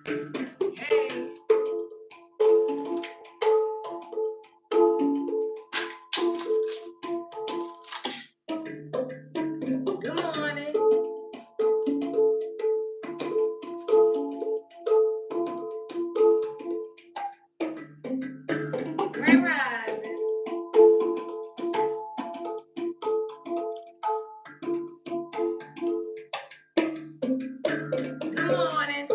Hey, good morning. Grand Rising. Good morning.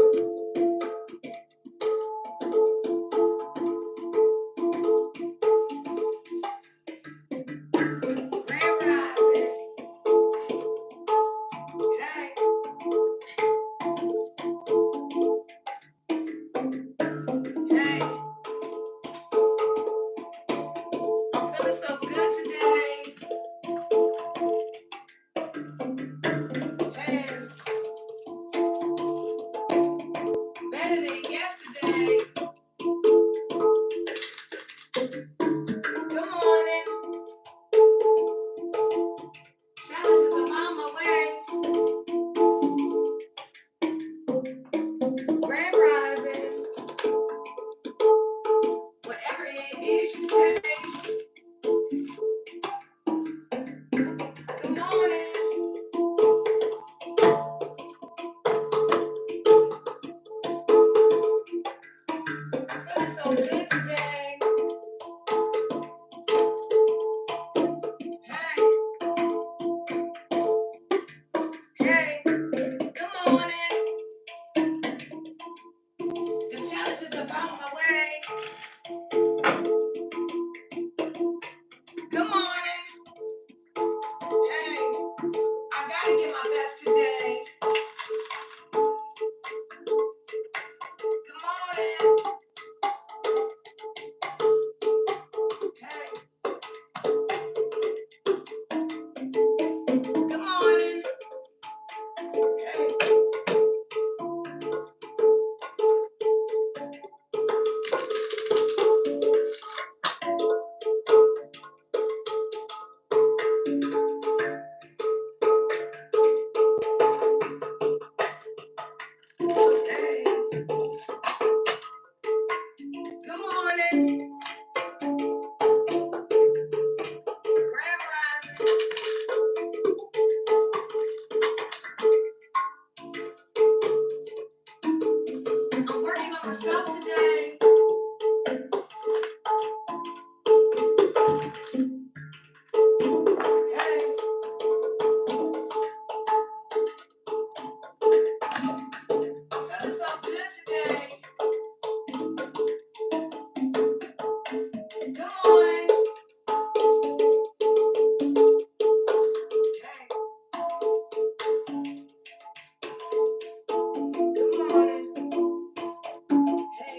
Grand Rising. Hey, hey. I'm feeling so good today. Hey, better than yesterday. Good morning. Challenges are on my way. Grand Rising. Whatever it is you say. Good morning. I'm feeling so good today. Hey, hey. Good morning. The challenges are on my way. Good morning. Hey, I gotta get my best today. Good morning. Hey, good morning. Hey, hey. Good morning. Grand Rising. I'm working on myself today. Hey, I'm feeling so good today. Good morning. Hey, good morning. Hey,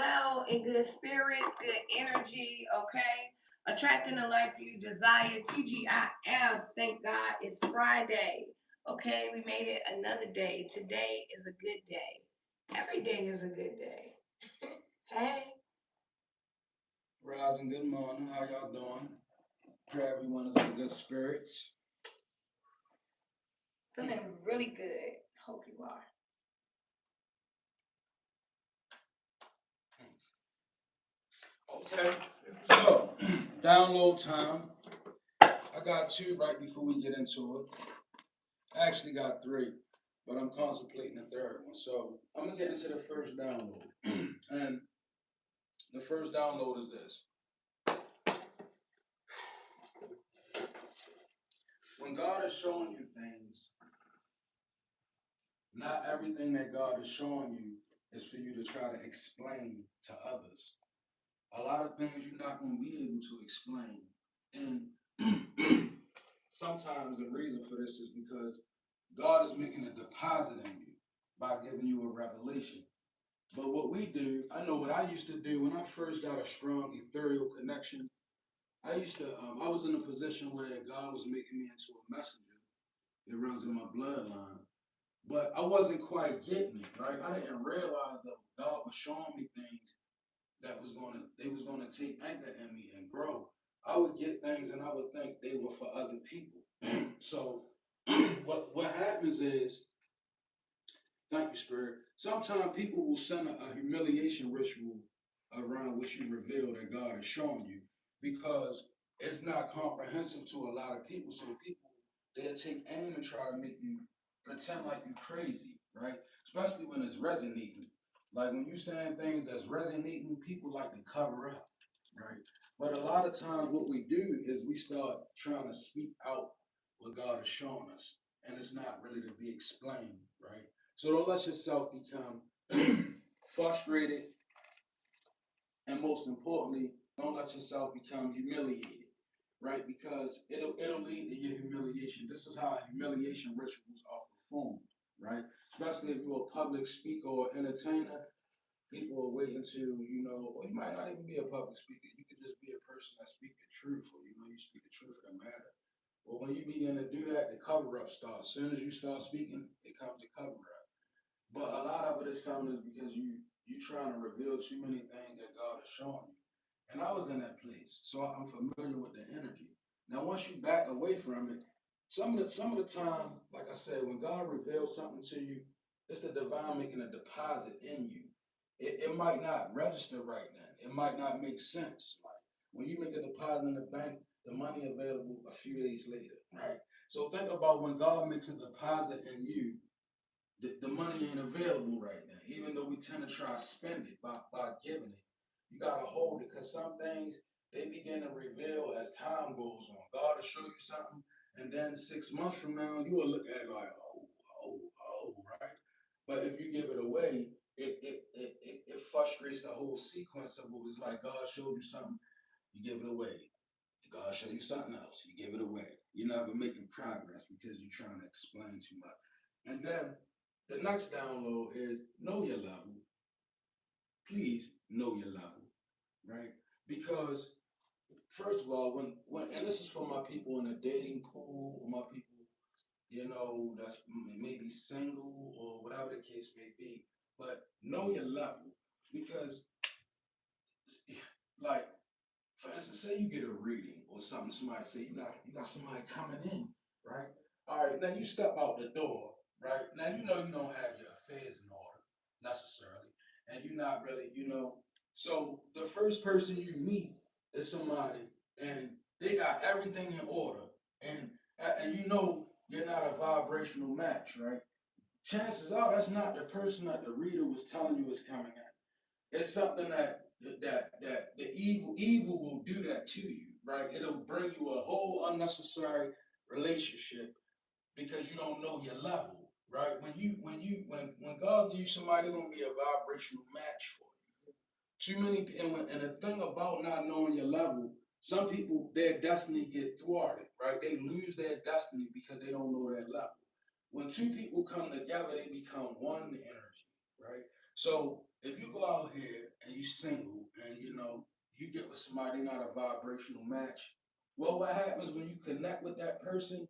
well, in good spirits, good energy, okay? Attracting the life you desire. TGIF. Thank God it's Friday. Okay, we made it another day. Today is a good day. Every day is a good day. Hey. Rising, good morning. How y'all doing? Pray everyone is in good spirits. Feeling really good. Hope you are. Okay, so download time. I got two right before we get into it. I actually got three, but I'm contemplating a third one. So I'm gonna get into the first download. And the first download is this. When God is showing you things, not everything that God is showing you is for you to try to explain to others. A lot of things you're not going to be able to explain. And sometimes the reason for this is because God is making a deposit in you by giving you a revelation. But what we do, I know what I used to do when I first got a strong ethereal connection. I was in a position where God was making me into a messenger. It runs in my bloodline. But I wasn't quite getting it, right? I didn't realize that God was showing me things they was gonna take anchor in me and grow. I would get things and I would think they were for other people. So what happens is, thank you, Spirit. Sometimes people will send a humiliation ritual around what you reveal that God is showing you because it's not comprehensive to a lot of people. So people they'll take aim and try to make you pretend like you're crazy, right? Especially when it's resonating. Like when you're saying things that's resonating, people like to cover up, right? But a lot of times what we do is we start trying to speak out what God is showing us. And it's not really to be explained, right? So don't let yourself become frustrated, and most importantly, don't let yourself become humiliated, right? Because it'll lead to your humiliation. This is how humiliation rituals are performed, right? Especially if you're a public speaker or entertainer, people are waiting to, or you might not even be a public speaker. You could just be a person that speaks the truth, or you speak the truth of the matter. But when you begin to do that, the cover up starts. As soon as you start speaking, it comes to cover up. But a lot of it is coming is because you trying to reveal too many things that God is showing you. And I was in that place, so I'm familiar with the energy. Now, once you back away from it, some of the time, like I said, when God reveals something to you, it's the divine making a deposit in you. It might not register right then. It might not make sense. Like when you make a deposit in the bank, the money available a few days later, right? So think about when God makes a deposit in you, the money ain't available right now, even though we tend to try to spend it by giving it. You got to hold it because some things, they begin to reveal as time goes on. God will show you something, and then 6 months from now, you will look at it like, right? But if you give it away, it frustrates the whole sequence of what was like God showed you something, you give it away. God show you something else, you give it away. You're never making progress because you're trying to explain too much. And then the next download is know your level. Please know your level, right? Because first of all, when and this is for my people in the dating pool or my people, that's maybe single or whatever the case may be, but know your level because like for instance, say you get a reading or something, somebody say you got somebody coming in, right? All right, now you step out the door, right? Now you know you don't have your affairs in order necessarily, and you're not really, So the first person you meet is somebody, and they got everything in order, and and you're not a vibrational match, right? Chances are that's not the person that the reader was telling you is coming in. It's something that the evil will do that to you, right? It'll bring you a whole unnecessary relationship because you don't know your level, right? When God gives you somebody, they're gonna be a vibrational match for you. Too many and the thing about not knowing your level, some people their destiny get thwarted, right? They lose their destiny because they don't know their level. When two people come together, they become one energy, right? So if you go out here and you single and you get with somebody not a vibrational match, well, what happens when you connect with that person?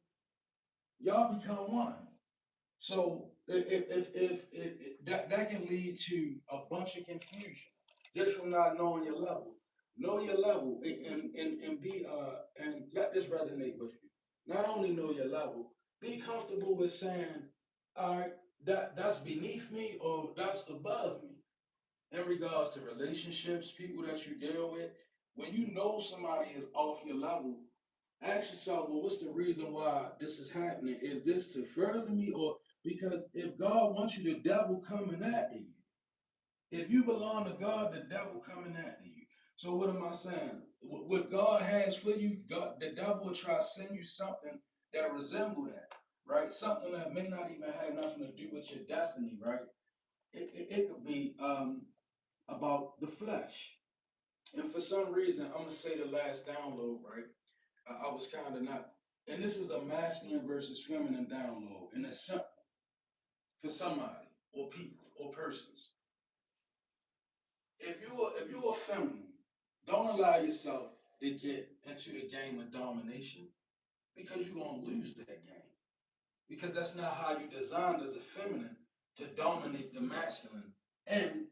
Y'all become one. So if that can lead to a bunch of confusion just from not knowing your level. Know your level and be and let this resonate with you. Not only know your level, be comfortable with saying, all right, that's beneath me or that's above me. In regards to relationships, people that you deal with, when you know somebody is off your level, ask yourself, well, what's the reason why this is happening? Is this to further me, or because if God wants you, the devil coming at you. If you belong to God, the devil coming at you. So what am I saying? What God has for you, God, the devil will try to send you something that resemble that, right? Something that may not even have nothing to do with your destiny, right? It could be about the flesh. And for some reason, I'm gonna say the last download, right? I was kind of not, and this is a masculine versus feminine download, and it's simple for somebody or people or persons. If you're feminine, don't allow yourself to get into the game of domination because you're gonna lose that game. Because that's not how you designed as a feminine to dominate the masculine. And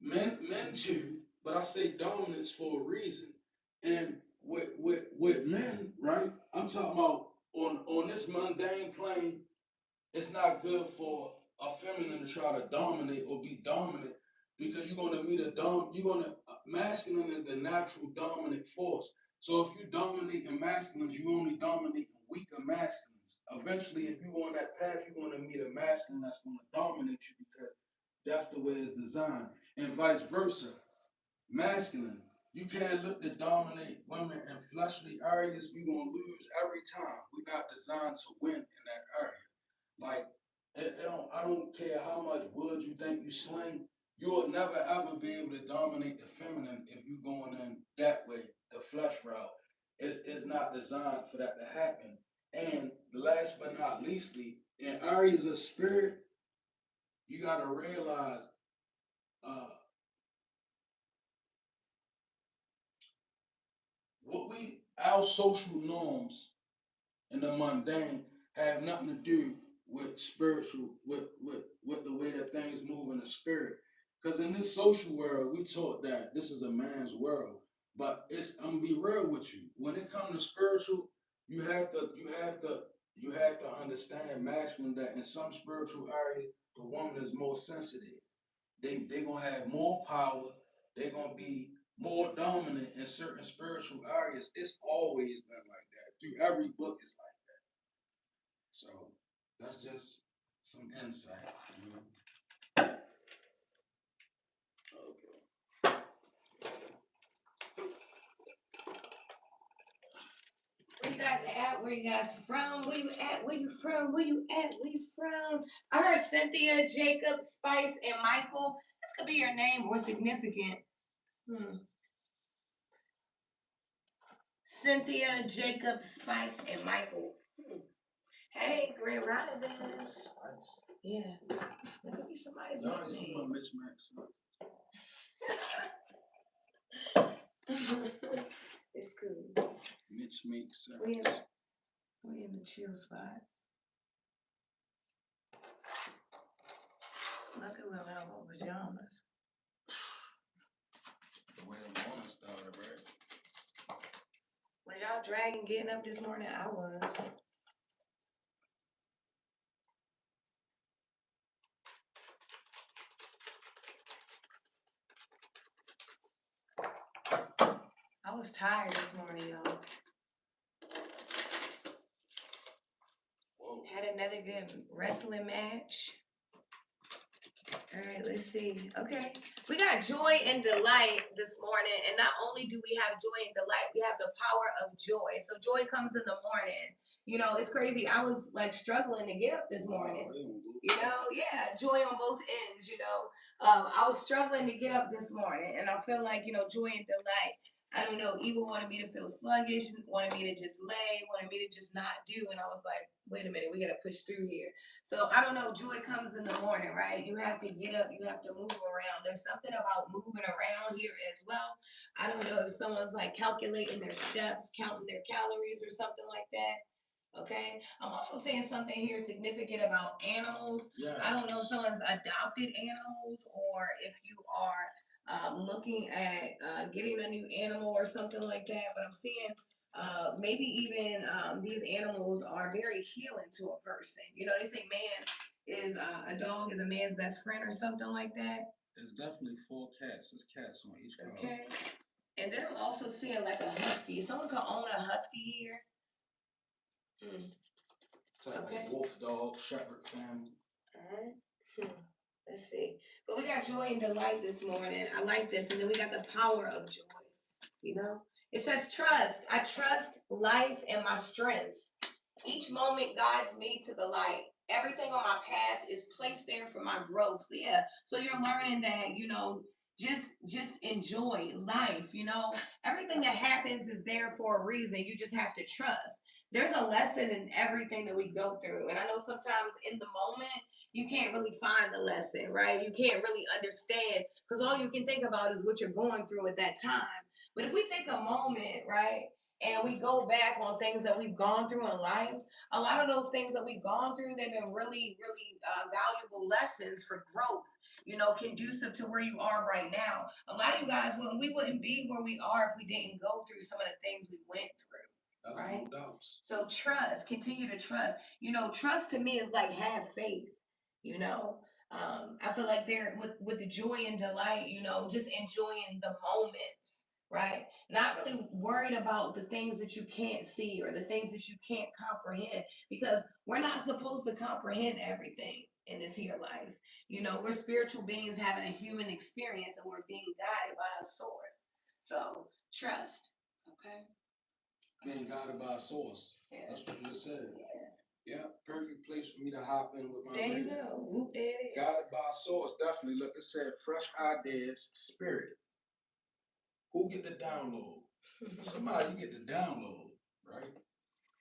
men too, but I say dominance for a reason. And with men, right? I'm talking about on this mundane plane, it's not good for a feminine to try to dominate or be dominant because you're gonna meet a masculine is the natural dominant force. So if you dominate in masculines, you only dominate in weaker masculines. Eventually, if you go on that path, you're gonna meet a masculine that's gonna dominate you because that's the way it's designed. And vice versa. Masculine, you can't look to dominate women in fleshly areas. We're gonna lose every time. We're not designed to win in that area. Like I don't care how much wood you think you sling, you will never ever be able to dominate the feminine if you going in that way, the flesh route. It's not designed for that to happen. And last but not leastly, in areas of spirit, you gotta realize uh, our social norms and the mundane have nothing to do with spiritual, with the way that things move in the spirit. Because in this social world, we taught that this is a man's world. But I'm gonna be real with you. When it comes to spiritual, you have to understand masculine that in some spiritual areas, the woman is more sensitive. They gonna have more power. They're gonna be more dominant in certain spiritual areas. It's always been like that. Through every book, it's like so. That's just some insight. You know? Where you guys at? Where you guys from? Where you at? Where you from? Where you at? Where you from? I heard Cynthia, Jacob, Spice, and Michael. This could be your name or significant. Cynthia, Jacob, Spice, and Michael. Hey, Grand Risings. Spice. Yeah. That could be somebody's Y'all ain't see my nickname. Mitch Max. It's cool. Mitch makes sense. We in the chill spot. Lucky we don't have on pajamas. The way the morning started, right? Was y'all dragging getting up this morning? I was. I was tired this morning, y'all. Whoa. Had another good wrestling match. All right, let's see. Okay. We got joy and delight this morning. And not only do we have joy and delight, we have the power of joy. So joy comes in the morning. You know, it's crazy. I was like struggling to get up this morning. You know, yeah, joy on both ends, you know. I was struggling to get up this morning. And I feel like, you know, joy and delight I don't know, Evil wanted me to feel sluggish, wanted me to just lay, wanted me to just not do. And I was like, wait a minute, we got to push through here. So I don't know, joy comes in the morning, right? You have to get up, you have to move around. There's something about moving around here as well. I don't know if someone's like calculating their steps, counting their calories or something like that. Okay. I'm also saying something here significant about animals. Yeah. I don't know if someone's adopted animals or if you are looking at getting a new animal or something like that. But I'm seeing maybe even these animals are very healing to a person. You know, they say man is a dog is a man's best friend or something like that. There's definitely 4 cats. There's cats on each car. Okay. And then I'm also seeing like a husky. Someone could own a husky here. Okay. Wolf dog, shepherd family. All right. Let's see. But we got joy and delight this morning. I like this. And then we got the power of joy. You know? It says trust. I trust life and my strengths. Each moment guides me to the light. Everything on my path is placed there for my growth. So yeah. So you're learning that, you know, just enjoy life, you know. Everything that happens is there for a reason. You just have to trust. There's a lesson in everything that we go through. And I know sometimes in the moment you can't really find the lesson, right? You can't really understand because all you can think about is what you're going through at that time. But if we take a moment, right, and we go back on things that we've gone through in life, a lot of those things that we've gone through, they've been really, really valuable lessons for growth, you know, conducive to where you are right now. A lot of you guys, we wouldn't be where we are if we didn't go through some of the things we went through. That's right? No doubts. So trust, continue to trust. You know, trust to me is like have faith, you know. I feel like they're with the joy and delight, you know, just enjoying the moments, right? Not really worried about the things that you can't see or the things that you can't comprehend because we're not supposed to comprehend everything in this here life. You know, we're spiritual beings having a human experience and we're being guided by a source. So trust, okay? Being guided by a source. Yeah. That's what you just said. Yeah. Yeah, perfect place for me to hop in with my There you go. Whoop, there it is. Guided by a source, definitely. Look, it said fresh ideas, spirit. Who get the download? Somebody get the download, right?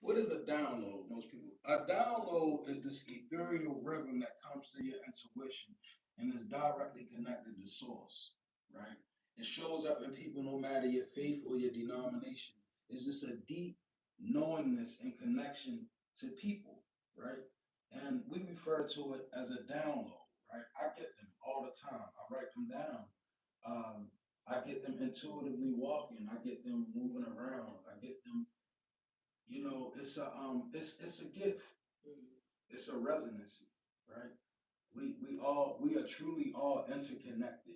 What is a download, most people? A download is this ethereal rhythm that comes to your intuition and is directly connected to source, right? It shows up in people no matter your faith or your denomination. It's just a deep knowingness and connection to people, right? And we refer to it as a download, right? I get them all the time. I write them down. I get them intuitively walking. I get them moving around. I get them, it's a gift. It's a resonancy, right? We are truly all interconnected.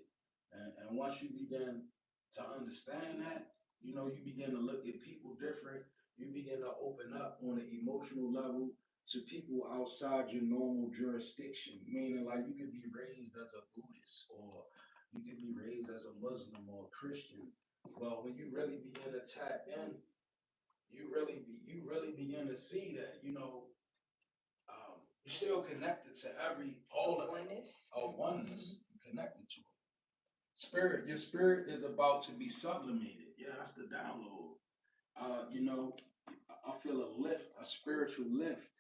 And once you begin to understand that, you begin to look at people different. You begin to open up on an emotional level to people outside your normal jurisdiction. Meaning, like, you could be raised as a Buddhist, or you could be raised as a Muslim or a Christian. Well, when you really begin to tap in, you really begin to see that, you're still connected to all of oneness. A oneness. You're connected to it. Spirit, your spirit is about to be sublimated. Yeah, that's the download. I feel a lift, a spiritual lift.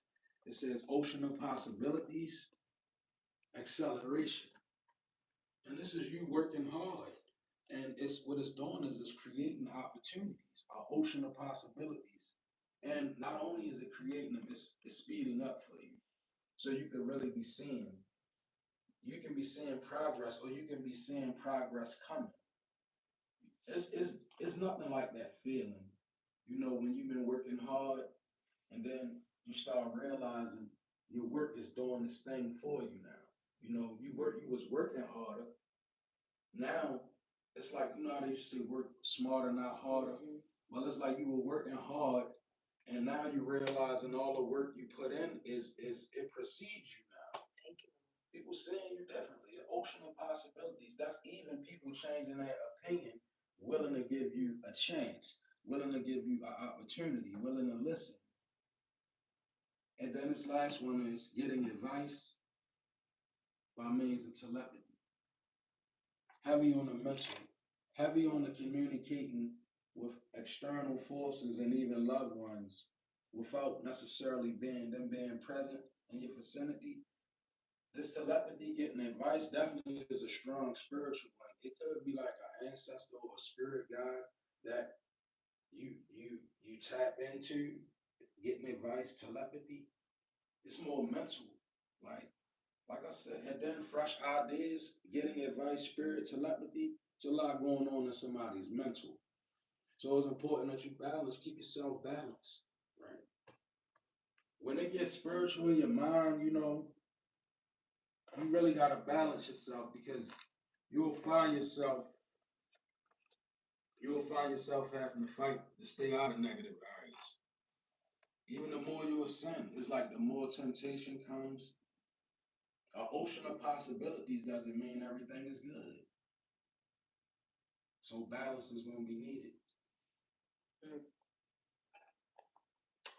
It says ocean of possibilities, acceleration. And this is you working hard. And it's what it's doing is it's creating opportunities, an ocean of possibilities. And not only is it creating them, it's speeding up for you. So you can really be seeing, progress, or you can be seeing progress coming. It's nothing like that feeling, when you've been working hard and then you start realizing your work is doing this thing for you now. You was working harder. Now it's like, how they used to say work smarter, not harder. Mm-hmm. Well, it's like you were working hard and now you're realizing all the work you put in is it precedes you now. Thank you. People seeing you differently. The ocean of possibilities. That's even people changing their opinion, willing to give you a chance, willing to give you an opportunity, willing to listen. And then this last one is getting advice by means of telepathy. Heavy on the mental, heavy on the communicating with external forces and even loved ones without necessarily being present in your vicinity. This telepathy, getting advice, definitely is a strong spiritual one. It could be like an ancestor or a spirit guide that you tap into, getting advice, telepathy. It's more mental, like like I said, and then fresh ideas, getting advice, spirit, telepathy. It's a lot going on in somebody's mental. So it's important that you balance, keep yourself balanced, right? When it gets spiritual in your mind, you really gotta balance yourself because you'll find yourself you'll find yourself having to fight to stay out of negative areas. Even the more you ascend, it's like the more temptation comes. An ocean of possibilities doesn't mean everything is good. So balance is going to be needed. Mm.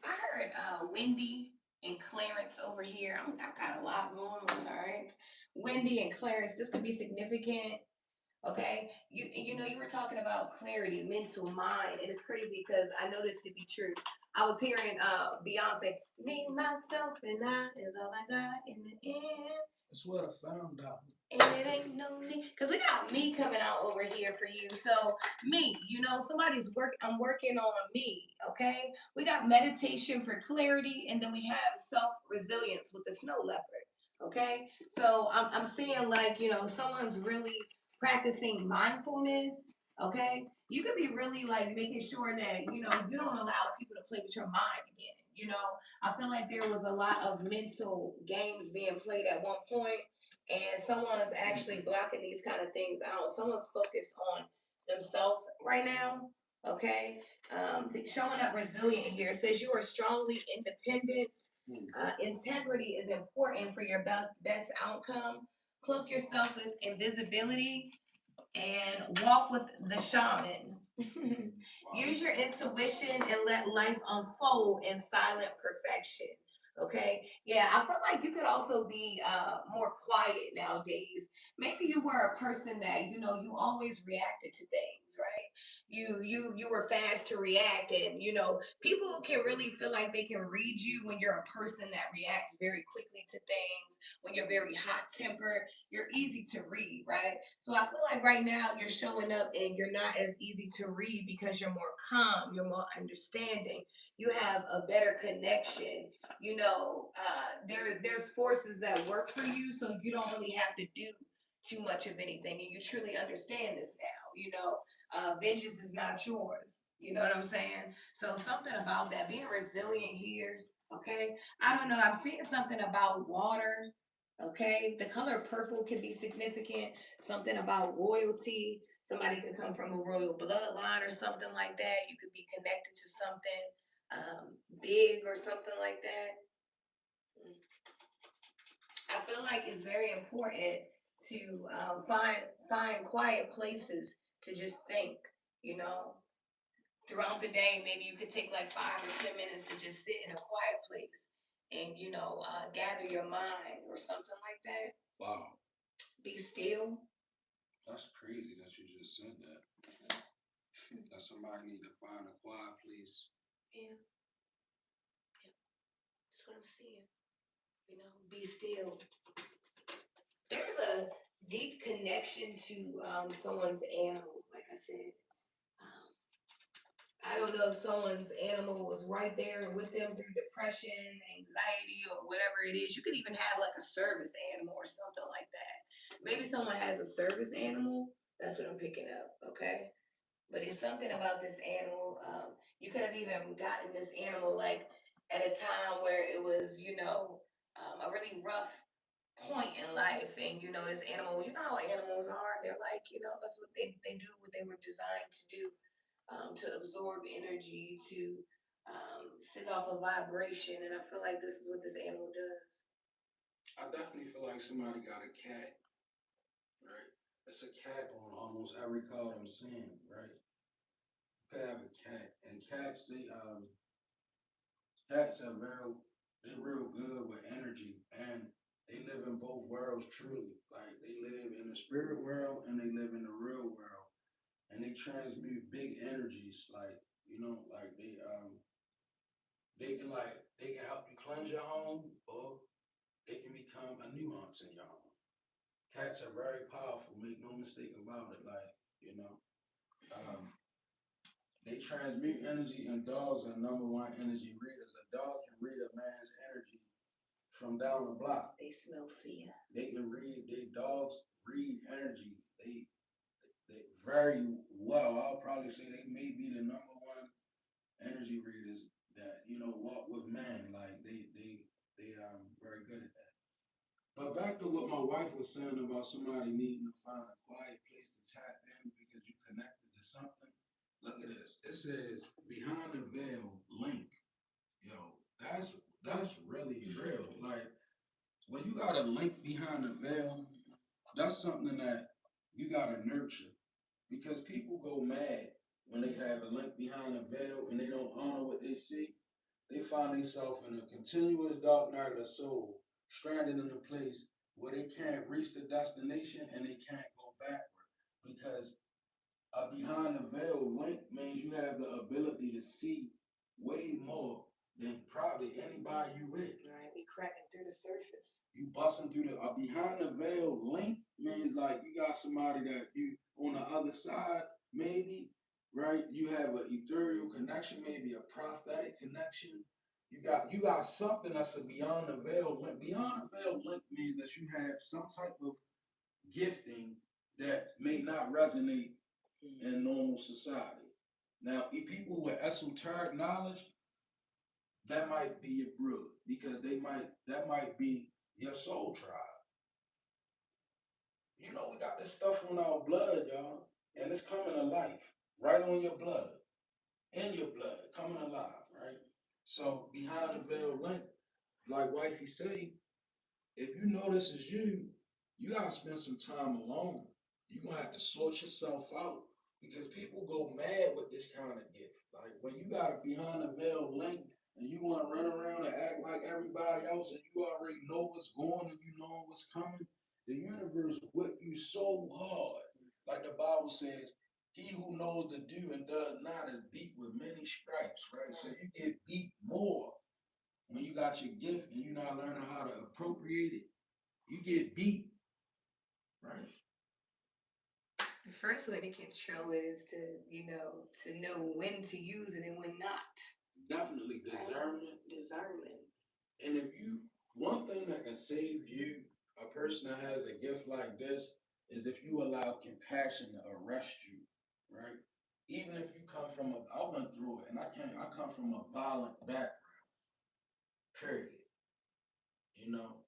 I heard Wendy and Clarence over here. I got a lot going on, all right? Wendy and Clarence, this could be significant. Okay, you were talking about clarity, mental, mind, and it's crazy because I know this to be true. I was hearing Beyonce, "Me, myself, and I is all I got in the end." That's what I found out. And it ain't no me, because we got me coming out over here for you. So me, somebody's I'm working on me. Okay, we got meditation for clarity, and then we have self resilience with the snow leopard. Okay, so I'm seeing like someone's really practicing mindfulness. Okay, you could be really like making sure that you don't allow people to play with your mind again. I feel like there was a lot of mental games being played at one point, and someone's actually blocking these kind of things out. Someone's focused on themselves right now. Okay, showing up resilient here. It says you are strongly independent. Integrity is important for your best outcome. Cloak yourself with invisibility and walk with the shaman. Use your intuition and let life unfold in silent perfection. Okay. Yeah, I feel like you could also be more quiet nowadays. Maybe you were a person that you always reacted to things, right? You were fast to react, and people can really feel like they can read you when you're a person that reacts very quickly to things. When you're very hot tempered, you're easy to read, right? So I feel like right now you're showing up and you're not as easy to read because you're more calm, you're more understanding, you have a better connection. There's forces that work for you, so you don't really have to do too much of anything, and you truly understand this now. Vengeance is not yours. You know what I'm saying? So something about that, being resilient here. Okay, I don't know. I'm seeing something about water. Okay, the color purple could be significant. Something about royalty. Somebody could come from a royal bloodline or something like that. You could be connected to something big or something like that. I feel like it's very important to find quiet places to just think. You know, throughout the day, maybe you could take like 5 or 10 minutes to just sit in a quiet place and gather your mind or something like that. Wow. Be still. That's crazy that you just said that. That somebody need to find a quiet place. Yeah, that's what I'm seeing. Be still. There's a deep connection to someone's animal. Like I said, um, I don't know if someone's animal was right there with them through depression, anxiety, or whatever it is. You could even have like a service animal or something like that. Maybe someone has a service animal. That's what I'm picking up. Okay. But it's something about this animal. You could have even gotten this animal like at a time where it was, a really rough point in life, and this animal. You know how animals are. They're like, that's what they do. What they were designed to do, to absorb energy, to send off a vibration. And I feel like this is what this animal does. I definitely feel like somebody got a cat, right? It's a cat on almost every card I'm seeing, right? You could have a cat, and cats are they're real good with energy, and they live in both worlds truly. Like they live in the spirit world and they live in the real world. And and they transmute big energies, like like they can help you cleanse your home, or they can become a nuance in your home. Cats are very powerful, make no mistake about it. Like, um, they transmute energy, and dogs are number one energy readers. A dog can read a man's energy from down the block. They smell fear. Dogs read energy. They very well. I'll probably say they may be the number one energy readers that walk with man. Like they very good at that. But back to what my wife was saying about somebody needing to find a quiet place to tap in because you connected to something. Look at this. It says behind the veil link. Yo, that's really real. Like when you got a link behind the veil, that's something that you gotta nurture because people go mad when they have a link behind a veil and they don't honor what they see. They find themselves in a continuous dark night of the soul, stranded in a place where they can't reach the destination and they can't go backward because a behind the veil link means you have the ability to see way more than probably anybody you with. Right, we cracking through the surface. You busting through a behind the veil link means like you got somebody that you on the other side, maybe, right? You have an ethereal connection, maybe a prophetic connection. You got something that's a beyond the veil link. Beyond the veil link means that you have some type of gifting that may not resonate in normal society. Now, people with esoteric knowledge, that might be your brood because that might be your soul tribe. We got this stuff on our blood, y'all, and it's coming to life right on your blood, in your blood, coming alive, right? So behind the veil link, like wifey say, if you know this is you, you gotta spend some time alone. You're gonna have to sort yourself out because people go mad with this kind of gift. Like when you got a behind the veil link and you want to run around and act like everybody else and you already know what's going and you know what's coming, the universe whip you so hard. Like the Bible says, he who knows the do and does not is beat with many stripes, right? So you get beat more when you got your gift and you're not learning how to appropriate it. You get beat, right? The first way to control it is to know when to use it and when not. Definitely discernment. Discernment. And one thing that can save you, a person that has a gift like this, is if you allow compassion to arrest you, right? Even if you come from I went through it, and I come from a violent background, period, you know.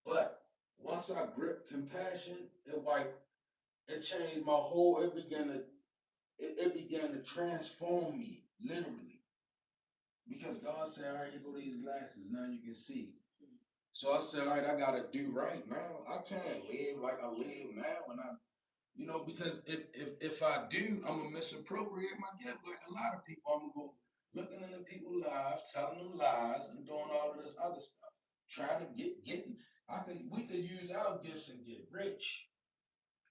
But once I gripped compassion, it changed my whole. It began to transform me, literally, because God said, "All right, here go these glasses. Now you can see." So I said, "All right, I gotta do right now. I can't live like I live now, and because if I do, I'm gonna misappropriate my gift like a lot of people. I'm gonna go looking into people's lives, telling them lies, and doing all of this other stuff, trying to getting. We could use our gifts and get rich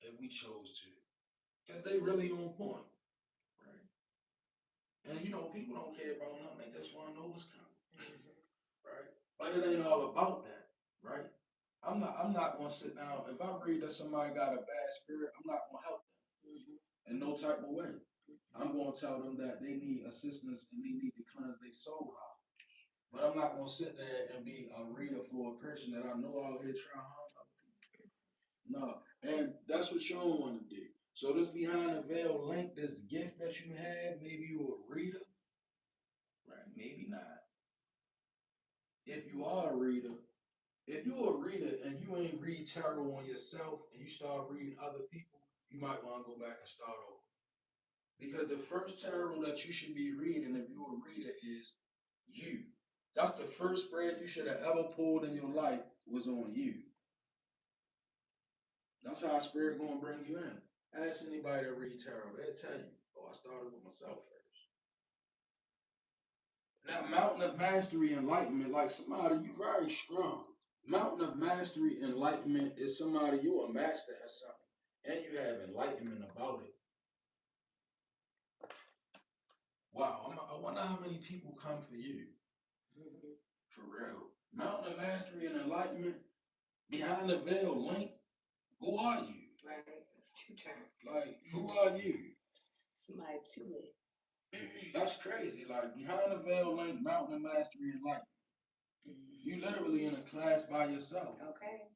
if we chose to, because they really on point, right? And people don't care about nothing. They just want to know what's coming, right? But it ain't all about that, right? I'm not gonna sit down. If I read that somebody got a bad spirit, I'm not gonna help them in no type of way. I'm gonna tell them that they need assistance and they need to cleanse their soul out. But I'm not gonna sit there and be a reader for a person that I know out here trying to harm other people. No, and that's what you don't want to do. So this behind the veil link, this gift that you have, maybe you're a reader, right? Maybe not. If you are a reader, if you're a reader and you ain't read tarot on yourself and you start reading other people, you might want to go back and start over. Because the first tarot that you should be reading, if you're a reader, is you. That's the first spread you should have ever pulled in your life was on you. That's how spirit gonna bring you in. Ask anybody to read tarot, they'll tell you, oh, I started with myself first. Now, mountain of mastery, enlightenment, like somebody, you very strong. Mountain of mastery, enlightenment is somebody, you're a master at something, and you have enlightenment about it. how many people come for you. For real. Mountain of mastery and enlightenment, behind the veil link, who are you? Right, that's two terms. Like, who are you? Somebody too lit. That's crazy. Like, behind the veil link, mountain of mastery and enlightenment. You literally in a class by yourself. Okay.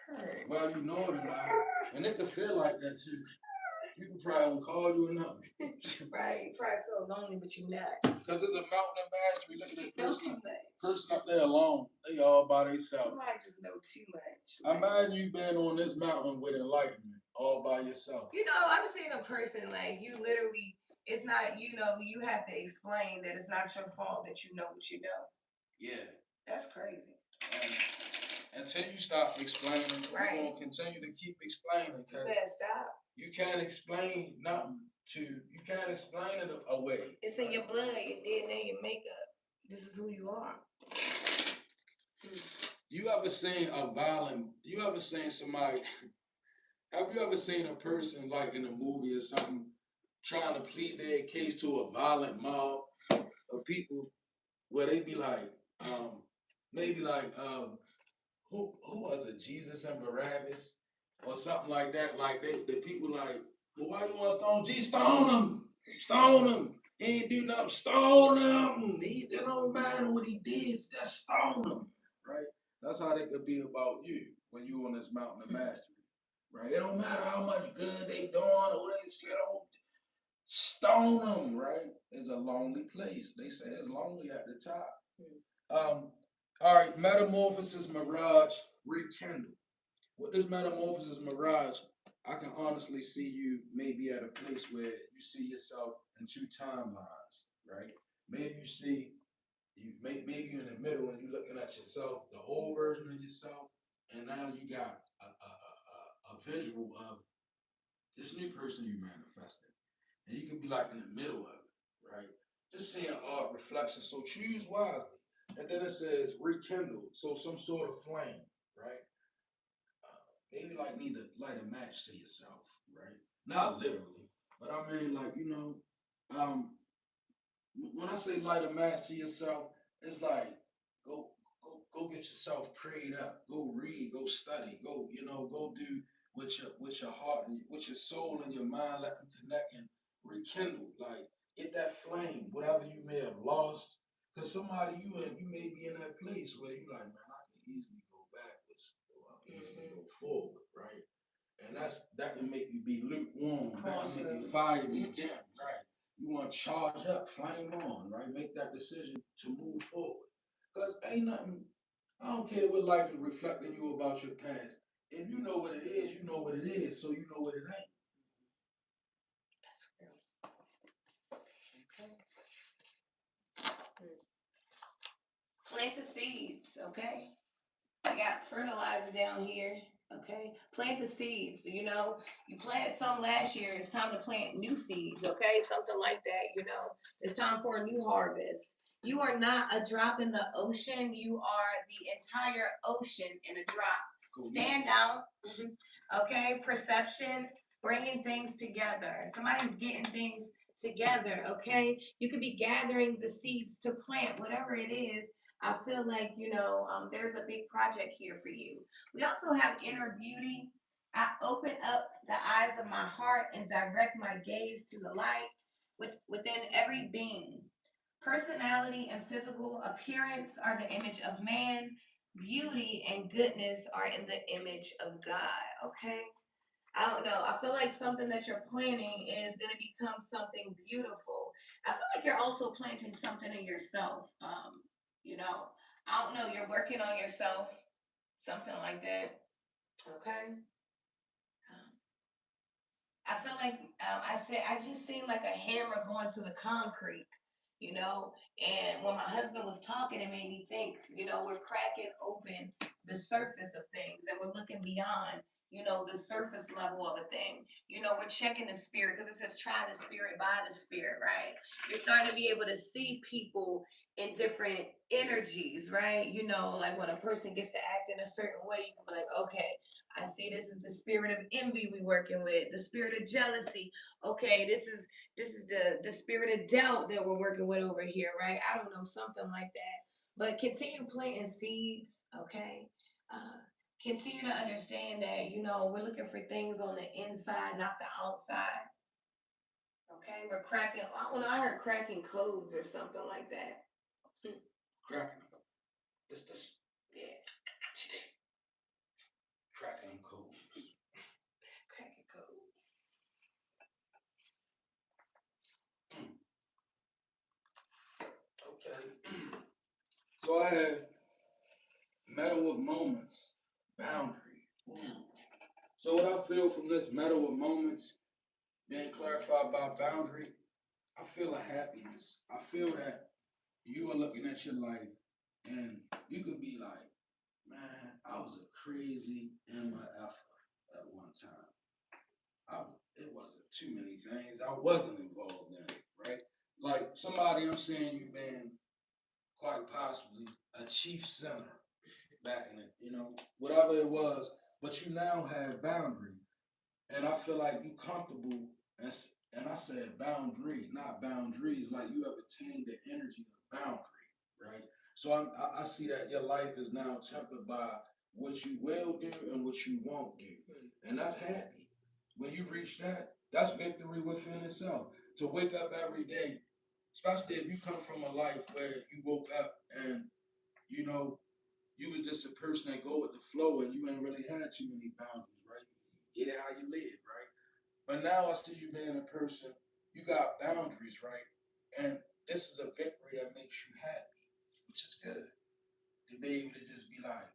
Purr. Well, you know it or not. And it could feel like that too. People probably will call you or nothing. Right, you probably feel lonely, but you're not. Because there's a mountain of mastery. Look at that Know too much. person up there alone. They all by themselves. Somebody just know too much. Like, imagine you been on this mountain with enlightenment all by yourself. You know, I've seen a person like you literally, it's not, you know, you have to explain that it's not your fault that you know what you know. Yeah. That's crazy. Until you stop explaining, right. You're going to continue to keep explaining. You better stop. You can't explain nothing you can't explain it away. It's in your blood, your DNA, your makeup. This is who you are. You ever seen somebody, have you ever seen a person like in a movie or something trying to plead their case to a violent mob of people where they be like, maybe like, who was it, Jesus and Barabbas or something like that? Like the people like, well, why you want to stone Jesus? Stone him, stone him. He ain't do nothing. Stone him. It don't matter what he did. Just stone him, right? That's how they could be about you when you on this mountain of mastery, right? It don't matter how much good they doing or they scared of. Stone them, right? It's a lonely place. They say it's lonely at the top. All right, metamorphosis mirage rekindle. With this metamorphosis mirage, I can honestly see you maybe at a place where you see yourself in two timelines, right? Maybe you see maybe you're in the middle and you're looking at yourself, the old version of yourself, and now you got a visual of this new person you manifested. And you can be like in the middle of it, right? Just seeing art reflection. So choose wisely. And then it says rekindle. So some sort of flame, right? Maybe like need to light a match to yourself, right? Not literally, but I mean like, when I say light a match to yourself, it's like go go get yourself prayed up. Go read, go study, go do with your heart and with your soul and your mind, let them connect and rekindle. Like get that flame, whatever you may have lost. Cause somebody you may be in that place where you like, man, I can easily go backwards or I can easily go forward, right? And that can make you be lukewarm. That can make your fire be dim, right? You want to charge up, flame on, right? Make that decision to move forward. Because ain't nothing, I don't care what life is reflecting you about your past. If you know what it is, you know what it is, so you know what it ain't. That's real. Okay. Plant the seeds, okay? I got fertilizer down here, okay? Plant the seeds, you planted some last year, it's time to plant new seeds, okay? Something like that, It's time for a new harvest. You are not a drop in the ocean, you are the entire ocean in a drop. Stand out, okay? Perception, bringing things together. Somebody's getting things together, okay? You could be gathering the seeds to plant, whatever it is. I feel like, there's a big project here for you. We also have inner beauty. I open up the eyes of my heart and direct my gaze to the light within every being. Personality and physical appearance are the image of man. Beauty and goodness are in the image of God. Okay? I don't know. I feel like something that you're planning is going to become something beautiful. I feel like you're also planting something in yourself. I don't know. You're working on yourself, something like that. Okay. I feel like I just seen like a hammer going to the concrete, And when my husband was talking, it made me think, we're cracking open the surface of things and we're looking beyond. the surface level of a thing. We're checking the spirit because it says try the spirit by the spirit, right? You're starting to be able to see people in different energies, right? Like when a person gets to act in a certain way, you can be like, okay, I see this is the spirit of envy we working with, the spirit of jealousy. Okay, this is the spirit of doubt that we're working with over here, right? I don't know, something like that. But continue planting seeds, okay? Continue to understand that we're looking for things on the inside, not the outside. Okay, we're cracking. I don't know. I heard cracking codes or something like that. Cracking them. This. Yeah, Cracking them codes. cracking codes. Okay. So I have metal of moments, boundary. Ooh. So what I feel from this metal of moments being clarified by boundary, I feel a happiness. I feel that you are looking at your life and you could be like, man, I was a crazy MF at one time. It wasn't too many things I wasn't involved in, right? Like somebody I'm saying you've been quite possibly a chief center back in it, whatever it was, but you now have boundary. And I feel like you comfortable, and I said boundary, not boundaries, like you have attained the energy of boundary, right? So I see that your life is now tempered by what you will do and what you won't do. And that's happy. When you reach that, that's victory within itself. To wake up every day, especially if you come from a life where you woke up and, you know, you was just a person that go with the flow and you ain't really had too many boundaries, right? You get it how you live, right? But now I see you being a person, you got boundaries, right? And this is a victory that makes you happy, which is good. To be able to just be like,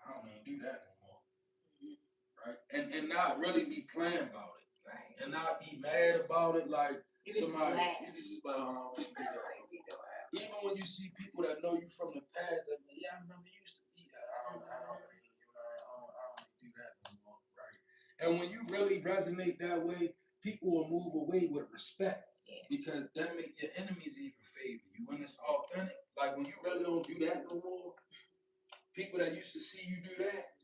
I don't even do that no more, right? And not really be playing about it, right? And not be mad about it, like You somebody, you can just like, oh, I don't do that. Even when you see people that know you from the past, that yeah, I remember you used to be that. I don't do that no more, right? And when you really resonate that way, people will move away with respect. Yeah. Because that make your enemies even favor you when it's authentic. Like when you really don't do that no more, people that used to see you do that,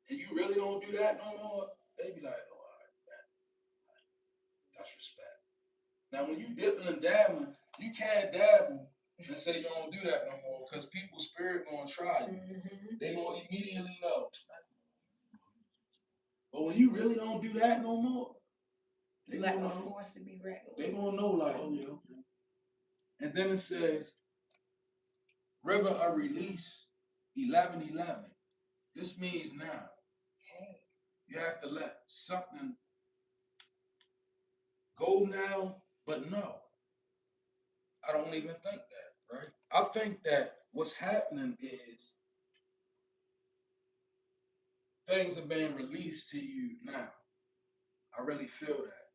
and you really don't do that no more, they be like, oh, all right, that's respect. Now, when you dipping and dabbling, you can't dabble and say you don't do that no more because people's spirit gonna try you. Mm-hmm. They gonna immediately know. But when you really don't do that no more, they like gonna know. Force to be reckoned. They gonna know like, oh yeah, okay. And then it says, river of release, 11:11. This means now. Hey. You have to let something go now, but no. I don't even think that, right? I think that what's happening is things are being released to you now. I really feel that.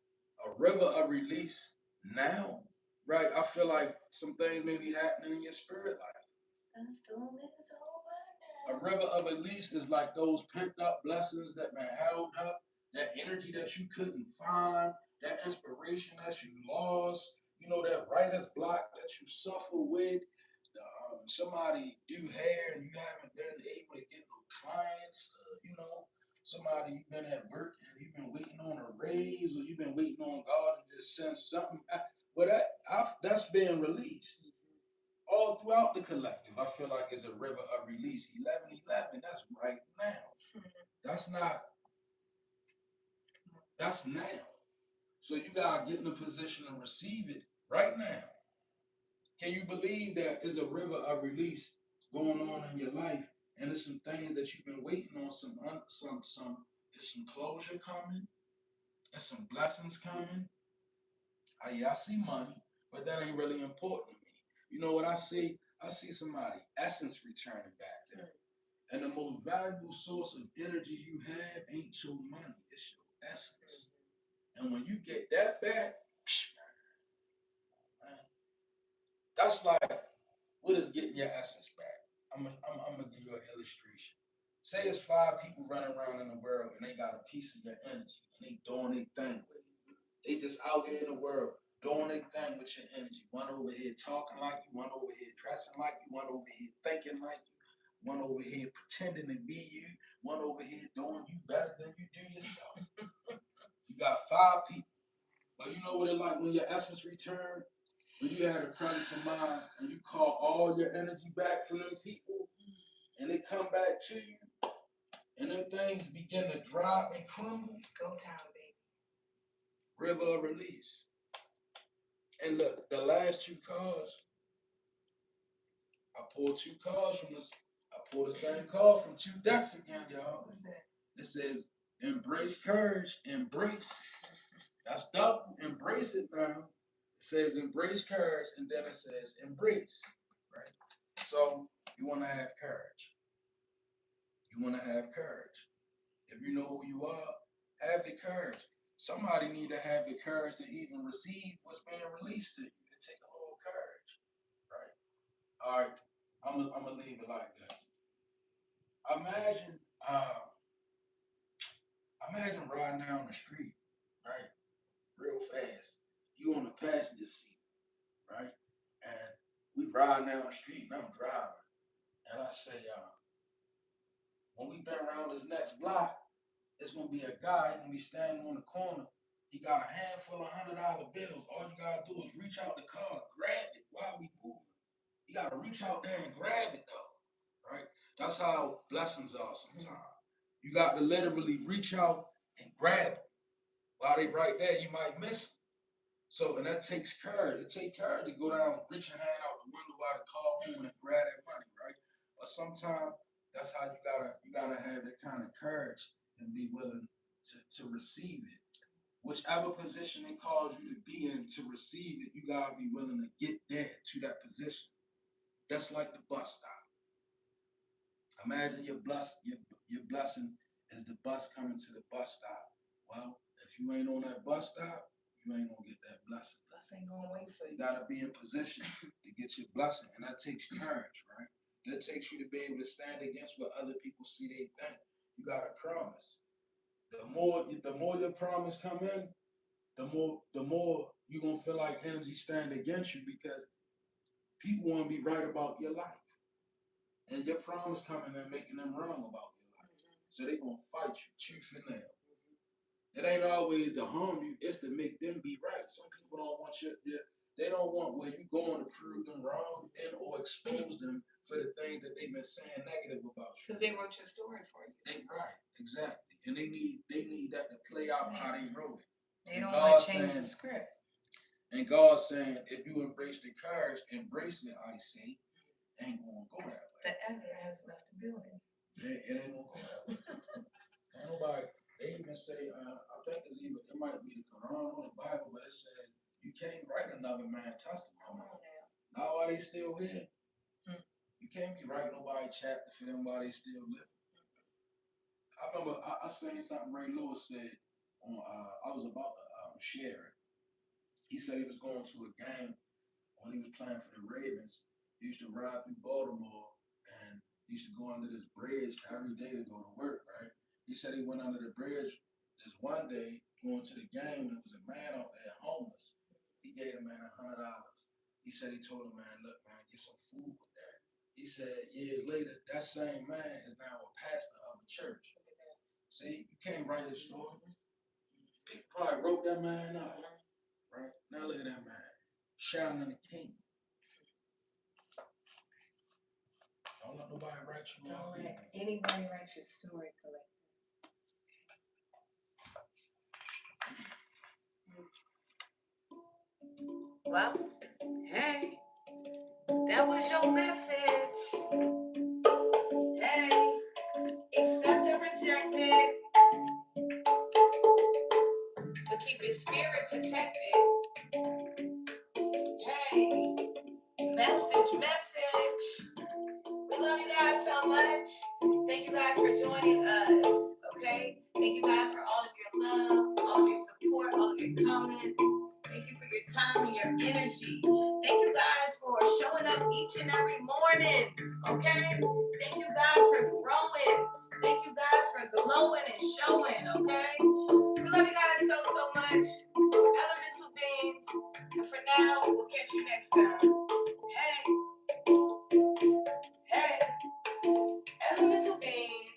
A river of release now, right? I feel like some things may be happening in your spirit life. The storm is A over now. river of release is like those pent up blessings that been held up, that energy that you couldn't find, that inspiration that you lost, that writer's block that you suffer with. Somebody do hair and you haven't been able to get no clients, somebody you've been at work and you've been waiting on a raise or you've been waiting on God to just send something. Well, that's being released all throughout the collective. I feel like it's a river of release. 11:11. That's right now. That's not. That's now. So you gotta get in a position to receive it right now. Can you believe that is a river of release going on in your life, and there's some things that you've been waiting on, there's some closure coming, there's some blessings coming. Yeah, I see money, but that ain't really important to me. You know what I see? I see somebody essence returning back there. And the most valuable source of energy you have ain't your money, it's your essence. And when you get that back, man, that's like what is getting your essence back. I'm gonna give you an illustration. Say it's 5 people running around in the world and they got a piece of your energy and they doing their thing with it. They just out here in the world doing their thing with your energy. One over here talking like you, one over here dressing like you, one over here thinking like you, one over here pretending to be you, one over here doing you better than you do yourself. You got 5 people. But you know what it like when your essence return? When you had a presence of mind and you call all your energy back from them people and they come back to you and them things begin to drop and crumble. It's go time, baby. River of release. And look, the last 2 cards, I pulled 2 cards from this. I pulled the same card from 2 decks again, y'all. What's that? It says, embrace courage, embrace. That's double. Embrace it now. It says embrace courage, and then it says embrace. Right? So you want to have courage. You want to have courage. If you know who you are, have the courage. Somebody need to have the courage to even receive what's being released to you. It takes a little courage, right? All right, I'm gonna leave it like this. Imagine, imagine riding down the street, right, real fast. You on the passenger seat, right, and we riding down the street, and I'm driving, and I say, when we been around this next block, it's gonna be a guy gonna be standing on the corner. He got a handful of $100 bills. All you gotta do is reach out the car, grab it while we moving. You gotta reach out there and grab it though, right? That's how blessings are sometimes. You got to literally reach out and grab them. While they right there, you might miss them. So, and that takes courage. It takes courage to go down, reach your hand out the window while the car moving and grab that money, right? But sometimes that's how you gotta have that kind of courage and be willing to receive it. Whichever position it calls you to be in to receive it, you gotta be willing to get there to that position. That's like the bus stop. Imagine your blessing is the bus coming to the bus stop. Well, if you ain't on that bus stop, you ain't gonna get that blessing. Bus ain't gonna wait for you. You gotta be in position to get your blessing, and that takes courage, right? That takes you to be able to stand against what other people see they think. You gotta promise. The more your promise come in, the more you gonna feel like energy stand against you because people wanna be right about your life. And your promise coming and making them wrong about your life. So they gonna fight you tooth and nail. It ain't always to harm you, it's to make them be right. Some people don't want they don't want where you going to prove them wrong and or expose them for the things that they've been saying negative about you. Because they wrote your story for you. They right, exactly. And they need that to play out how they wrote it. They don't want to change saying, the script. And God saying, if you embrace the courage, embrace it, I say, ain't gonna go that way. The editor has left the building. It ain't gonna go that way. Ain't nobody. They even say, I think it might be the Quran or the Bible, but it says you can't write another man's testimony. Come on now. Now while they still here, you can't be writing nobody's chapter for them while they still living. I remember I seen something Ray Lewis said on. I was about to share it. He said he was going to a game when he was playing for the Ravens. He used to ride through Baltimore and he used to go under this bridge every day to go to work, right? He said he went under the bridge this one day going to the game and there was a man out there homeless. He gave the man $100. He said he told the man, look, man, get some food with that. He said years later, that same man is now a pastor of a church. See, you can't write his story. People probably wrote that man up. Right? Now look at that man. Shining in the kingdom. Don't let nobody write you off. Don't let anybody write your story, Collector. Well, hey, that was your message. Hey, accept or reject it, but keep your spirit protected. Hey, message. We love you guys so much. Thank you guys for joining us. Okay? Thank you guys for all of your love, all of your support, all of your comments. Thank you for your time and your energy. Thank you guys for showing up each and every morning. Okay? Thank you guys for growing. Thank you guys for glowing and showing, okay? We love you guys so, so much. We're elemental beings. And for now, we'll catch you next time. Hey, hey, elemental beings.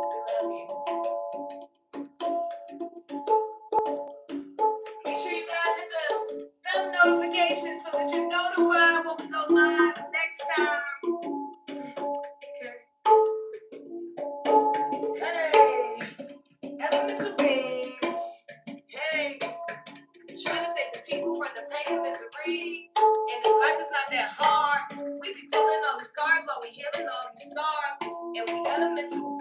We love you. Make sure you guys hit the bell notification so that you're notified when we go live next time. Okay. Hey, elemental beings. Hey, trying to save the people from the pain and misery. And this life is not that hard. We be pulling all the scars while we healing all these scars. And we elemental